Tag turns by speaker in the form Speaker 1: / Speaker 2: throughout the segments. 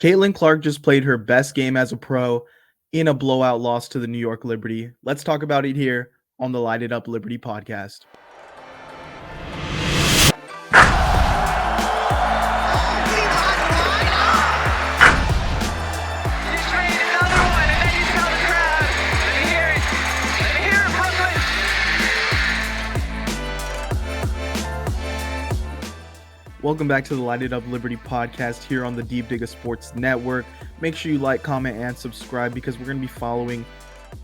Speaker 1: Caitlin Clark just played her best game as a pro in a blowout loss to the New York Liberty. Let's talk about it here on the Light It Up Liberty podcast. Welcome back to the Light It Up Liberty podcast here on the Deep Digger Sports Network. Make sure you like, comment, and subscribe because we're going to be following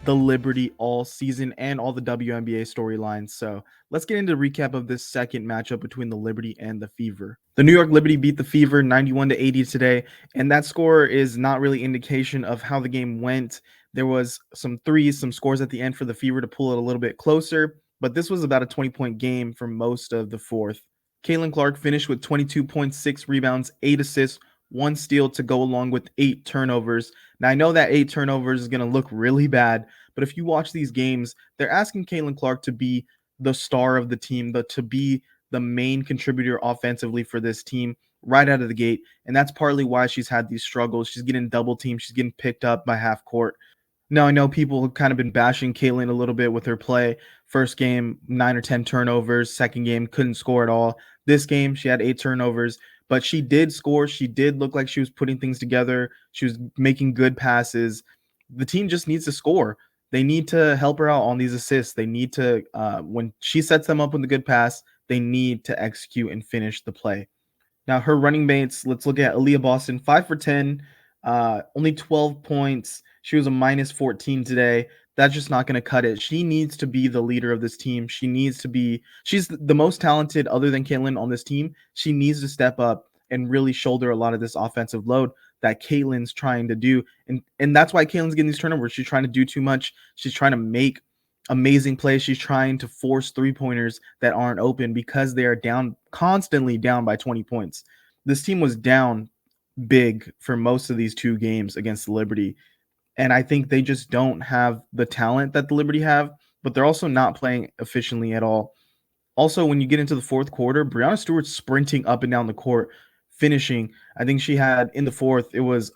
Speaker 1: the Liberty all season and all the WNBA storylines. So let's get into a recap of this second matchup between the Liberty and the Fever. The New York Liberty beat the Fever 91-80 today, and that score is not really indication of how the game went. There was some threes, some scores at the end for the Fever to pull it a little bit closer, but this was about a 20-point game for most of the fourth. Caitlin Clark finished with 22.6 rebounds, 8 assists, 1 steal to go along with 8 turnovers. Now, I know that 8 turnovers is going to look really bad, but if you watch these games, they're asking Caitlin Clark to be the star of the team, to be the main contributor offensively for this team right out of the gate, and that's partly why she's had these struggles. She's getting double teamed. She's getting picked up by half court. Now, I know people have kind of been bashing Caitlin a little bit with her play. First game, 9 or 10 turnovers. Second game, couldn't score at all. This game, she had 8 turnovers, but she did score. She did look like she was putting things together. She was making good passes. The team just needs to score. They need to help her out on these assists. They need to, when she sets them up with a good pass, they need to execute and finish the play. Now, her running mates, let's look at Aaliyah Boston, 5 for 10, only 12 points. She was a minus 14 today. That's just not going to cut it. She needs to be the leader of this team. She's the most talented other than Caitlin on this team. She needs to step up and really shoulder a lot of this offensive load that Caitlin's trying to do. And that's why Caitlin's getting these turnovers. She's trying to do too much. She's trying to make amazing plays. She's trying to force 3-pointers that aren't open because they are constantly down by 20 points. This team was down big for most of these 2 games against the Liberty. And I think they just don't have the talent that the Liberty have, but they're also not playing efficiently at all. Also, when you get into the fourth quarter, Breanna Stewart's sprinting up and down the court, finishing. I think she had in the fourth, it was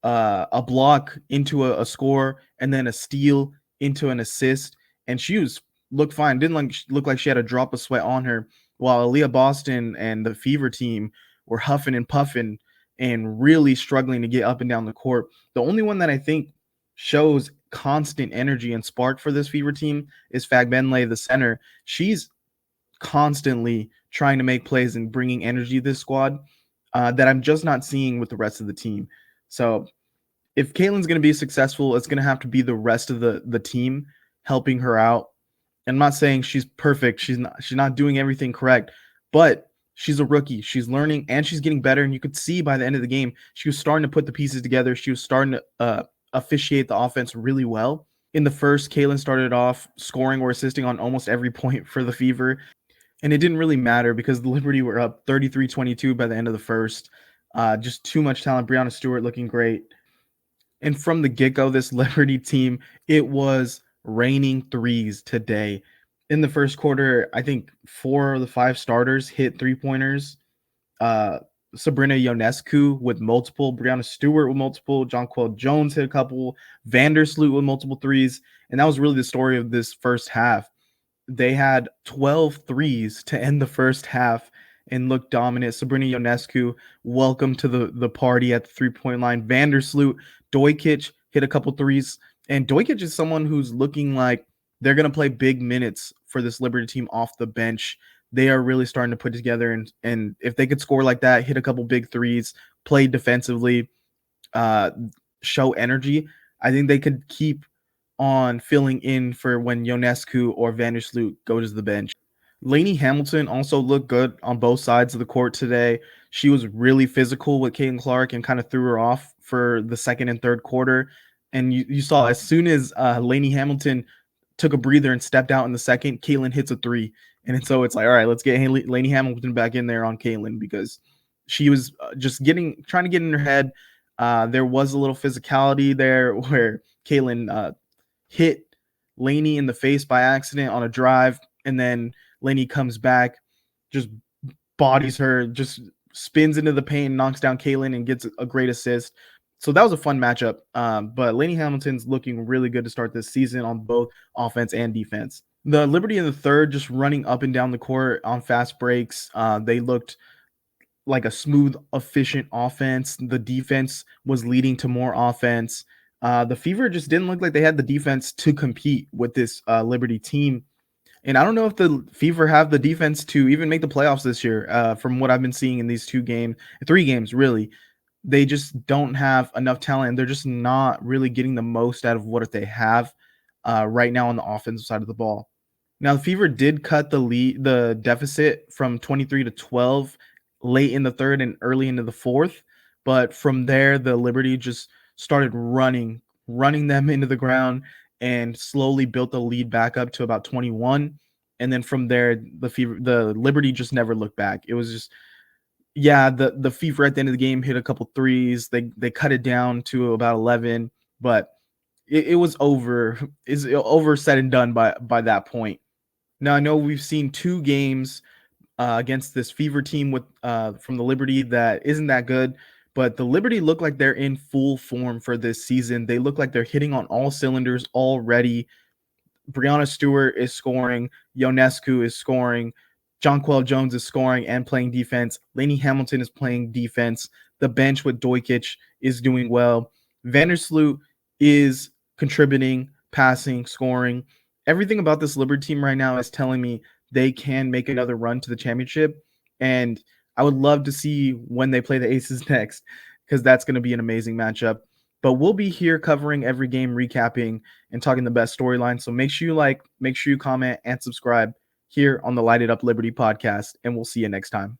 Speaker 1: a block into a score and then a steal into an assist. And she looked fine. Didn't look like she had a drop of sweat on her, while Aaliyah Boston and the Fever team were huffing and puffing and really struggling to get up and down the court. The only one that I think shows constant energy and spark for this Fever team is Fagbenle, the center. She's constantly trying to make plays and bringing energy to this squad that I'm just not seeing with the rest of the team. So if Caitlin's going to be successful, it's going to have to be the rest of the team helping her out. I'm not saying she's perfect. She's not doing everything correct, but she's a rookie. She's learning and she's getting better. And you could see by the end of the game, she was starting to put the pieces together. She was starting to officiate the offense really well. In the first, Caitlin started off scoring or assisting on almost every point for the Fever. And it didn't really matter because the Liberty were up 33-22 by the end of the first. Just too much talent. Breanna Stewart looking great. And from the get-go, this Liberty team, it was raining threes today. In the first quarter, I think 4 of the 5 starters hit 3-pointers. Sabrina Ionescu with multiple, Breanna Stewart with multiple, Jonquel Jones hit a couple, Vandersloot with multiple threes, and that was really the story of this first half. They had 12 threes to end the first half and looked dominant. Sabrina Ionescu, welcome to the party at the 3-point line. Vandersloot, Dojkic hit a couple threes, and Dojkic is someone who's looking like they're going to play big minutes for this Liberty team off the bench. They are really starting to put together, and if they could score like that, hit a couple big threes, play defensively, show energy, I think they could keep on filling in for when Ionescu or Vandersloot go to the bench. Lainey Hamilton also looked good on both sides of the court today. She was really physical with Caitlin Clark and kind of threw her off for the second and third quarter. And you saw as soon as Lainey Hamilton took a breather and stepped out in the second, Caitlin hits a 3. And so it's like, all right, let's get Lainey Hamilton back in there on Caitlin because she was just trying to get in her head. There was a little physicality there where Caitlin hit Lainey in the face by accident on a drive, and then Lainey comes back, just bodies her, just spins into the paint, knocks down Kalen, and gets a great assist. So that was a fun matchup. But Lainey Hamilton's looking really good to start this season on both offense and defense. The Liberty in the third, just running up and down the court on fast breaks. They looked like a smooth, efficient offense. The defense was leading to more offense. The Fever just didn't look like they had the defense to compete with this Liberty team. And I don't know if the Fever have the defense to even make the playoffs this year. From what I've been seeing in these 3 games, really, they just don't have enough talent. They're just not really getting the most out of what they have right now on the offensive side of the ball. Now, the Fever did cut the deficit from 23 to 12 late in the third and early into the fourth. But from there, the Liberty just started running them into the ground and slowly built the lead back up to about 21. And then from there, the Liberty just never looked back. It was just, yeah, the Fever at the end of the game hit a couple threes. They cut it down to about 11, but it was over. Is over said and done by that point. Now I know we've seen 2 games against this Fever team with from the Liberty that isn't that good, but the Liberty look like they're in full form for this season. They look like they're hitting on all cylinders already. Brianna Stewart is scoring, Ionescu is scoring, Jonquel Jones is scoring and playing defense. Lainey Hamilton is playing defense. The bench with Dojkic is doing well. Vandersloot is contributing, passing, scoring. Everything about this Liberty team right now is telling me they can make another run to the championship. And I would love to see when they play the Aces next, because that's going to be an amazing matchup. But we'll be here covering every game, recapping, and talking the best storyline. So make sure you comment, and subscribe here on the Light It Up Liberty podcast, and we'll see you next time.